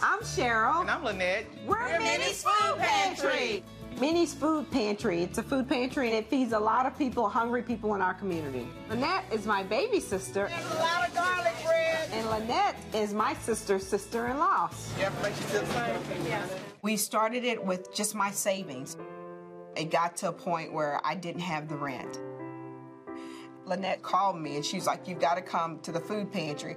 I'm Cheryl. And I'm Lynette. We're Minnie's Food Pantry. Minnie's Food Pantry. It's a food pantry and it feeds a lot of people, hungry people in our community. Lynette is my baby sister. There's a lot of garlic bread. And Lynette is my sister's sister-in-law. Jeff makes you feel the same. Yes. We started it with just my savings. It got to a point where I didn't have the rent. Lynette called me and she was like, you've got to come to the food pantry.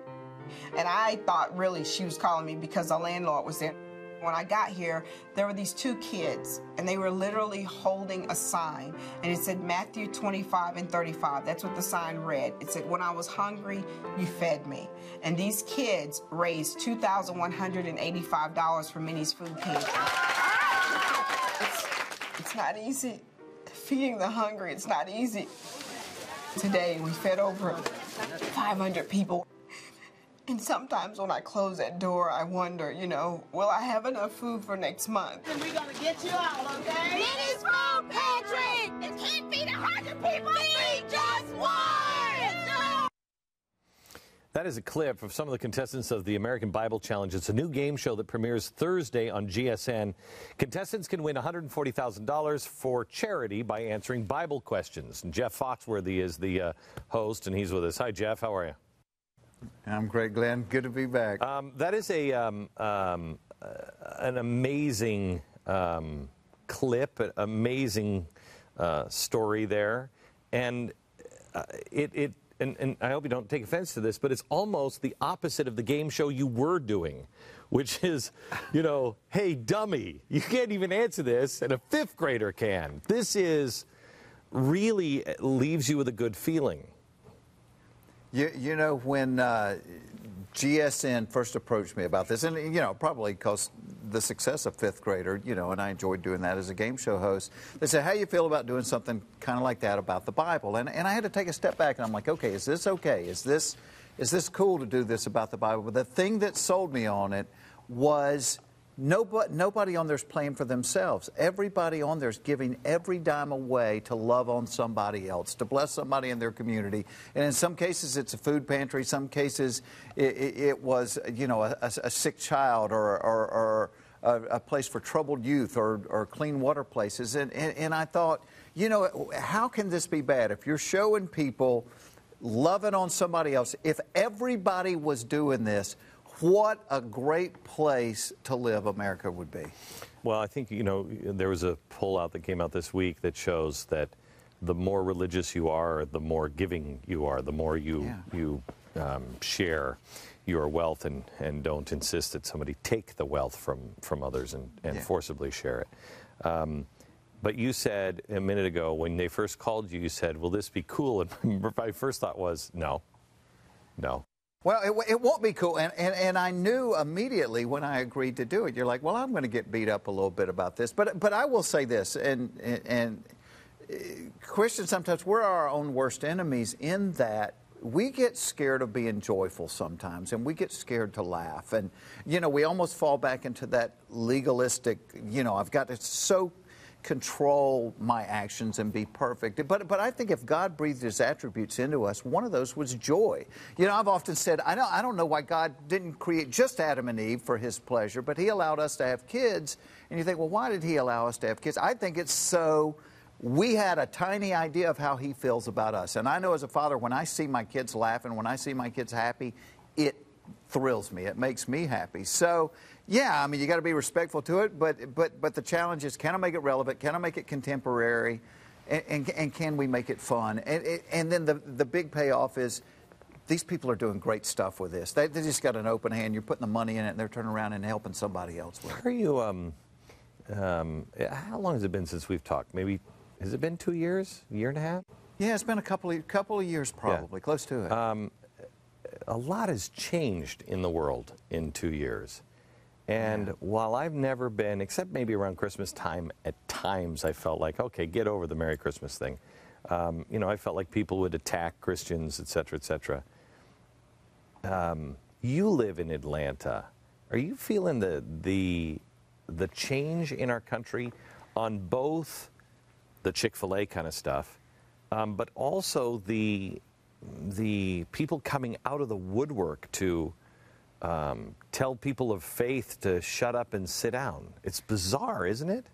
And I thought really she was calling me because the landlord was there. When I got here, there were these two kids, and they were literally holding a sign, and it said Matthew 25 and 35. That's what the sign read. It said, when I was hungry, you fed me. And these kids raised $2,185 for Minnie's Food Pantry. It's not easy. Feeding the hungry, it's not easy. Today, we fed over 500 people. And sometimes when I close that door, I wonder, you know, will I have enough food for next month? And we're going to get you out, okay? Minnie's Food Pantry! It can't feed 100 people, feed just one! That is a clip of some of the contestants of the American Bible Challenge. It's a new game show that premieres Thursday on GSN. Contestants can win $140,000 for charity by answering Bible questions. And Jeff Foxworthy is the host, and he's with us. Hi, Jeff. How are you? I'm great, Glenn. Good to be back. That is an amazing clip, an amazing story there, and and I hope you don't take offense to this, but it's almost the opposite of the game show you were doing, which is, you know, hey, dummy, you can't even answer this, and a fifth grader can. This is really leaves you with a good feeling. You know, when GSN first approached me about this, and, you know, probably because the success of fifth grader, you know, and I enjoyed doing that as a game show host, they said, how you feel about doing something kind of like that about the Bible? And I had to take a step back, and I'm like, okay, is this okay? Is this cool to do this about the Bible? But the thing that sold me on it was nobody on there's playing for themselves. Everybody on there's giving every dime away to love on somebody else, to bless somebody in their community. And in some cases, it's a food pantry. Some cases, it was, you know, a sick child or a place for troubled youth or clean water places. And I thought, you know, how can this be bad? If you're showing people loving on somebody else, if everybody was doing this, what a great place to live America would be. Well, I think, you know, there was a poll out that came out this week that shows that the more religious you are, the more giving you are, the more you share your wealth and don't insist that somebody take the wealth from others and forcibly share it. But you said a minute ago when they first called you, you said, will this be cool? And my first thought was, no. Well, it won't be cool, and I knew immediately when I agreed to do it. You're like, well, I'm going to get beat up a little bit about this, but I will say this, and Christians sometimes we're our own worst enemies in that we get scared of being joyful sometimes, and we get scared to laugh, and you know we almost fall back into that legalistic. You know, I've got to control my actions and be perfect. But I think if God breathed his attributes into us, one of those was joy. You know, I've often said, I don't know why God didn't create just Adam and Eve for his pleasure, but he allowed us to have kids. And you think, well, why did he allow us to have kids? I think it's so we had a tiny idea of how he feels about us. And I know as a father, when I see my kids laughing, when I see my kids happy, it thrills me. It makes me happy. So, yeah, I mean, you got to be respectful to it, but the challenge is, can I make it relevant? Can I make it contemporary? And can we make it fun? And then the big payoff is these people are doing great stuff with this. They just got an open hand. You're putting the money in it, and they're turning around and helping somebody else with it. Are you, how long has it been since we've talked? Maybe, has it been 2 years? A year and a half? Yeah, it's been a couple of years probably, close to it. A lot has changed in the world in 2 years. And while I've never been, except maybe around Christmas time, at times I felt like, okay, get over the Merry Christmas thing. You know, I felt like people would attack Christians, et cetera, et cetera. You live in Atlanta. Are you feeling the change in our country on both the Chick-fil-A kind of stuff, but also the people coming out of the woodwork to tell people of faith to shut up and sit down. It's bizarre, isn't it?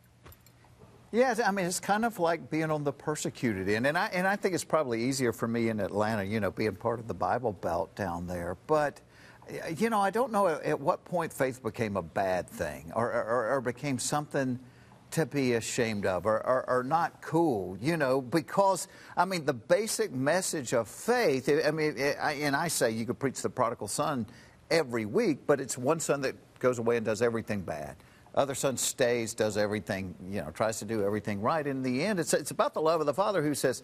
Yeah, I mean, it's kind of like being on the persecuted end. And I think it's probably easier for me in Atlanta, you know, being part of the Bible Belt down there. But, you know, I don't know at what point faith became a bad thing or became something to be ashamed of or not cool, you know, because, I mean, the basic message of faith, I mean, and I say you could preach the prodigal son every week, but it's one son that goes away and does everything bad. Other son stays, does everything, you know, tries to do everything right. In the end, it's about the love of the Father who says,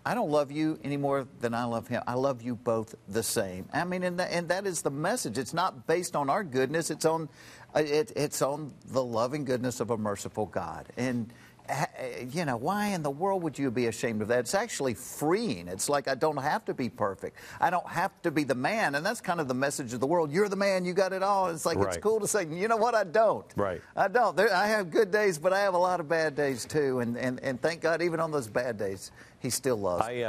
I don't love you any more than I love him. I love you both the same. I mean, and that is the message. It's not based on our goodness. It's on the loving goodness of a merciful God. And, you know, why in the world would you be ashamed of that? It's actually freeing. It's like I don't have to be perfect. I don't have to be the man. And that's kind of the message of the world. You're the man. You got it all. It's like It's cool to say, you know what? I don't. Right. I don't. I have good days, but I have a lot of bad days too. And thank God, even on those bad days, he still loves me.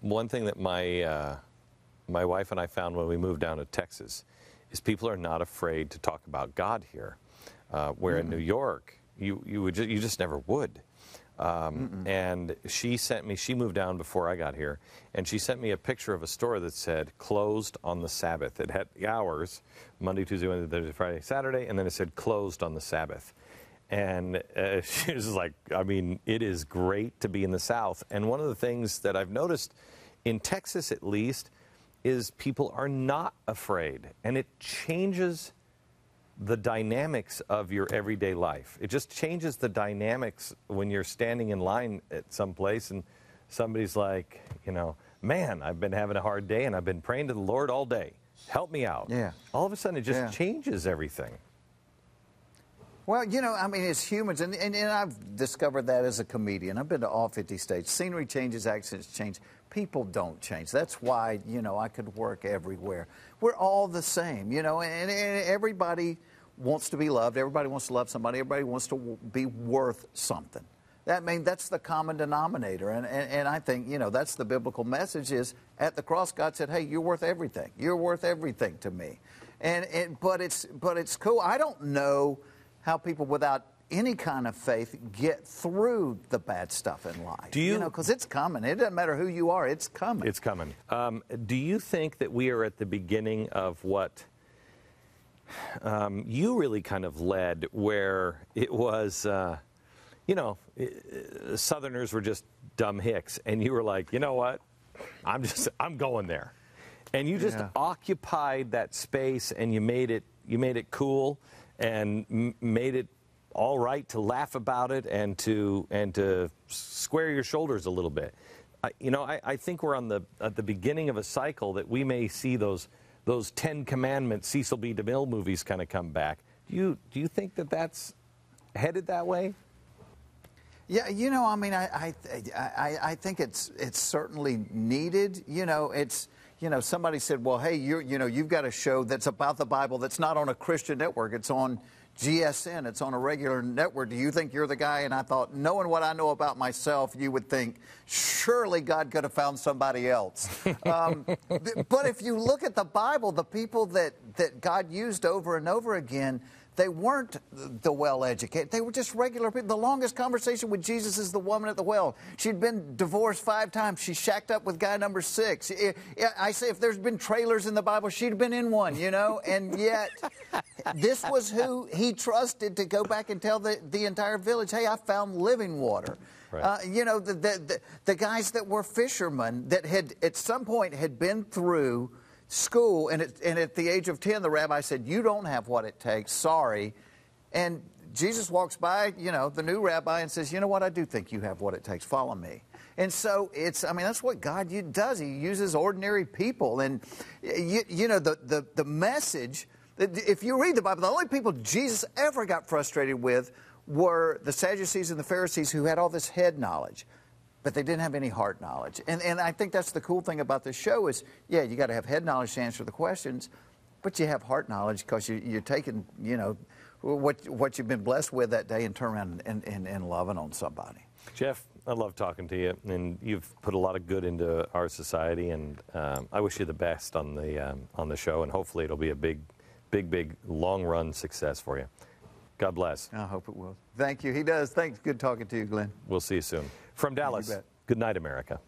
One thing that my wife and I found when we moved down to Texas is people are not afraid to talk about God here, where in New York, you just never would. And she moved down before I got here, and she sent me a picture of a store that said closed on the Sabbath. It had the hours, Monday, Tuesday, Wednesday, Thursday, Friday, Saturday, and then it said closed on the Sabbath. And she was like, I mean, it is great to be in the South. And one of the things that I've noticed in Texas, at least, is people are not afraid, and it changes the dynamics of your everyday life. It just changes the dynamics when you're standing in line at some place and somebody's like, you know, man, I've been having a hard day and I've been praying to the Lord all day. Help me out. Yeah. All of a sudden it just changes everything. Well, you know, I mean, as humans, and I've discovered that as a comedian. I've been to all 50 states. Scenery changes, accents change. People don't change. That's why, you know, I could work everywhere. We're all the same, you know, and everybody wants to be loved. Everybody wants to love somebody. Everybody wants to be worth something. That's the common denominator. And I think, you know, that's the biblical message is at the cross, God said, hey, you're worth everything. You're worth everything to me. But it's cool. I don't know how people without any kind of faith get through the bad stuff in life. You know, because it's coming. It doesn't matter who you are. It's coming. It's coming. Do you think that we are at the beginning of what you really kind of led, where it was, you know, Southerners were just dumb hicks, and you were like, you know what, I'm going there, and you just occupied that space, and you made it cool, and made it all right to laugh about it and to square your shoulders a little bit. I think we're at the beginning of a cycle that we may see those 10 Commandments, Cecil B. DeMille movies kind of come back. Do you think that that's headed that way? Yeah, you know, I mean, I think it's certainly needed. You know, somebody said, well, hey, you've got a show that's about the Bible that's not on a Christian network. It's on GSN. It's on a regular network. Do you think you're the guy? And I thought, knowing what I know about myself, you would think, surely God could have found somebody else. But if you look at the Bible, the people that God used over and over again, they weren't the well-educated. They were just regular people. The longest conversation with Jesus is the woman at the well. She'd been divorced 5 times. She shacked up with guy number 6. I say if there's been trailers in the Bible, she'd have been in one, you know? And yet, this was who he trusted to go back and tell the entire village, hey, I found living water. Right. You know, the guys that were fishermen that had at some point had been through school, and at the age of 10, the rabbi said, you don't have what it takes, sorry. And Jesus walks by, you know, the new rabbi, and says, you know what, I do think you have what it takes, follow me. And so that's what God does. He uses ordinary people. And, you know, the message, if you read the Bible, the only people Jesus ever got frustrated with were the Sadducees and the Pharisees who had all this head knowledge, but they didn't have any heart knowledge. And I think that's the cool thing about this show is, yeah, you got to have head knowledge to answer the questions, but you have heart knowledge because you're taking, you know, what you've been blessed with that day and turn around and loving on somebody. Jeff, I love talking to you, and you've put a lot of good into our society, and I wish you the best on the show, and hopefully it'll be a big, long-run success for you. God bless. I hope it will. Thank you. He does. Thanks. Good talking to you, Glenn. We'll see you soon. From Dallas, good night, America.